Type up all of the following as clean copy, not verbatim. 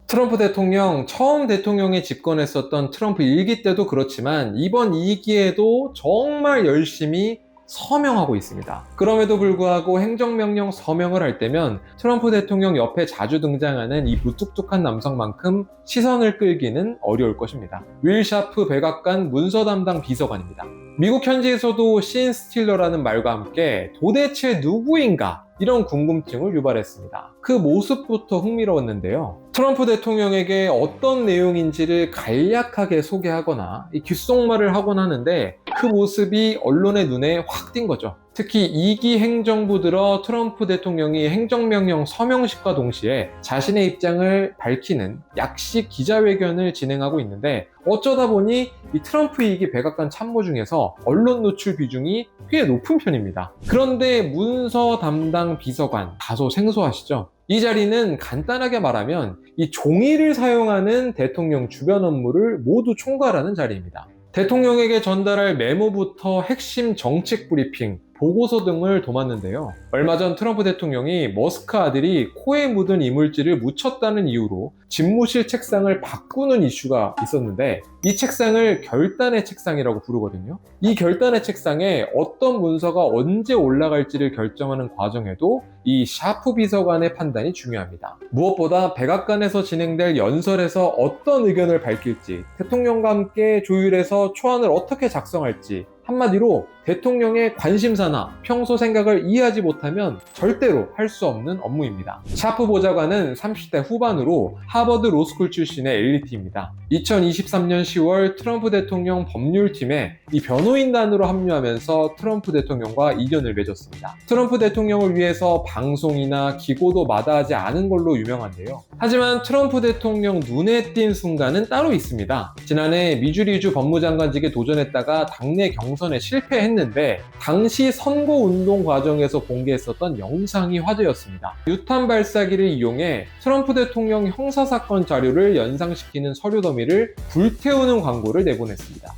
트럼프 대통령 처음 대통령에 집권했었던 트럼프 1기 때도 그렇지만 이번 2기에도 정말 열심히 서명하고 있습니다. 그럼에도 불구하고 행정명령 서명을 할 때면 트럼프 대통령 옆에 자주 등장하는 이 무뚝뚝한 남성만큼 시선을 끌기는 어려울 것입니다. 윌 샤프 백악관 문서 담당 비서관입니다. 미국 현지에서도 신 스틸러라는 말과 함께 도대체 누구인가? 이런 궁금증을 유발했습니다. 그 모습부터 흥미로웠는데요. 트럼프 대통령에게 어떤 내용인지를 간략하게 소개하거나 귓속말을 하곤 하는데 그 모습이 언론의 눈에 확 띈 거죠. 특히 2기 행정부 들어 트럼프 대통령이 행정명령 서명식과 동시에 자신의 입장을 밝히는 약식 기자회견을 진행하고 있는데 어쩌다 보니 이 트럼프 2기 백악관 참모 중에서 언론 노출 비중이 꽤 높은 편입니다. 그런데 문서 담당 비서관 다소 생소하시죠? 이 자리는 간단하게 말하면 이 종이를 사용하는 대통령 주변 업무를 모두 총괄하는 자리입니다. 대통령에게 전달할 메모부터 핵심 정책 브리핑, 보고서 등을 도맡는데요. 얼마 전 트럼프 대통령이 머스크 아들이 코에 묻은 이물질을 묻혔다는 이유로 집무실 책상을 바꾸는 이슈가 있었는데 이 책상을 결단의 책상이라고 부르거든요. 이 결단의 책상에 어떤 문서가 언제 올라갈지를 결정하는 과정에도 이 샤프 비서관의 판단이 중요합니다. 무엇보다 백악관에서 진행될 연설에서 어떤 의견을 밝힐지, 대통령과 함께 조율해서 초안을 어떻게 작성할지, 한마디로 대통령의 관심사나 평소 생각을 이해하지 못하면 절대로 할 수 없는 업무입니다. 샤프 보좌관은 30대 후반으로 하버드 로스쿨 출신의 엘리트입니다. 2023년 10월 트럼프 대통령 법률팀에 이 변호인단으로 합류하면서 트럼프 대통령과 이견을 맺었습니다. 트럼프 대통령을 위해서 방송이나 기고도 마다하지 않은 걸로 유명한데요. 하지만 트럼프 대통령 눈에 띈 순간은 따로 있습니다. 지난해 미주리주 법무장관직에 도전했다가 당내 경선에 실패했는데 당시 선거운동 과정에서 공개했었던 영상이 화제였습니다. 유탄 발사기를 이용해 트럼프 대통령 형사사건 자료를 연상시키는 서류 더미를 불태우는 광고를 내보냈습니다.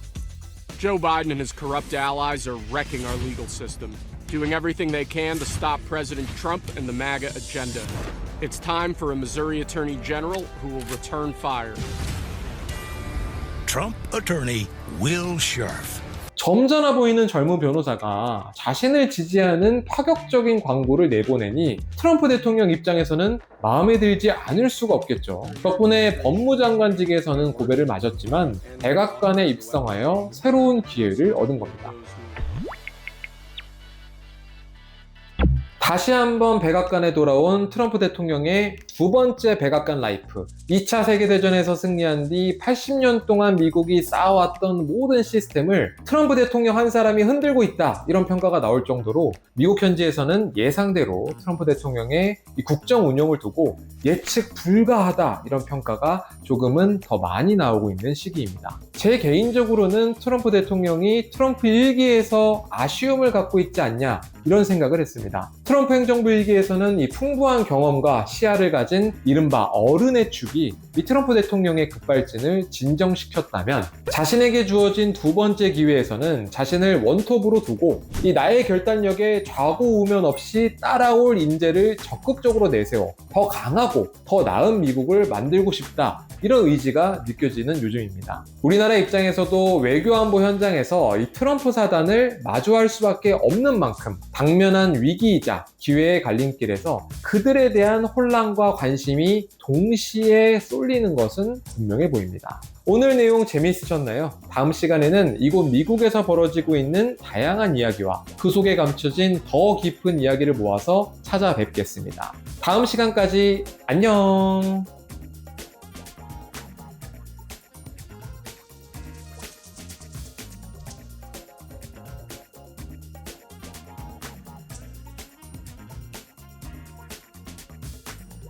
Joe Biden and his corrupt allies are wrecking our legal system, doing everything they can to stop President Trump and the MAGA agenda. It's time for a Missouri Attorney General who will return fire. Trump Attorney Will Scharf. 점잖아 보이는 젊은 변호사가 자신을 지지하는 파격적인 광고를 내보내니 트럼프 대통령 입장에서는 마음에 들지 않을 수가 없겠죠. 덕분에 법무장관직에서는 고배를 맞았지만 백악관에 입성하여 새로운 기회를 얻은 겁니다. 다시 한번 백악관에 돌아온 트럼프 대통령의 두 번째 백악관 라이프. 2차 세계대전에서 승리한 뒤 80년 동안 미국이 쌓아왔던 모든 시스템을 트럼프 대통령 한 사람이 흔들고 있다. 이런 평가가 나올 정도로 미국 현지에서는 예상대로 트럼프 대통령의 이 국정 운영을 두고 예측 불가하다. 이런 평가가 조금은 더 많이 나오고 있는 시기입니다. 제 개인적으로는 트럼프 대통령이 트럼프 1기에서 아쉬움을 갖고 있지 않냐 이런 생각을 했습니다. 트럼프 행정부 1기에서는 이 풍부한 경험과 시야를 가진 이른바 어른의 축이 이 트럼프 대통령의 급발진을 진정시켰다면 자신에게 주어진 두 번째 기회에서는 자신을 원톱으로 두고 이 나의 결단력에 좌고우면 없이 따라올 인재를 적극적으로 내세워 더 강하고 더 나은 미국을 만들고 싶다. 이런 의지가 느껴지는 요즘입니다. 우리나라 입장에서도 외교안보 현장에서 이 트럼프 사단을 마주할 수밖에 없는 만큼 당면한 위기이자 기회의 갈림길에서 그들에 대한 혼란과 관심이 동시에 쏠리는 것은 분명해 보입니다. 오늘 내용 재미있으셨나요? 다음 시간에는 이곳 미국에서 벌어지고 있는 다양한 이야기와 그 속에 감춰진 더 깊은 이야기를 모아서 찾아뵙겠습니다. 다음 시간까지 안녕!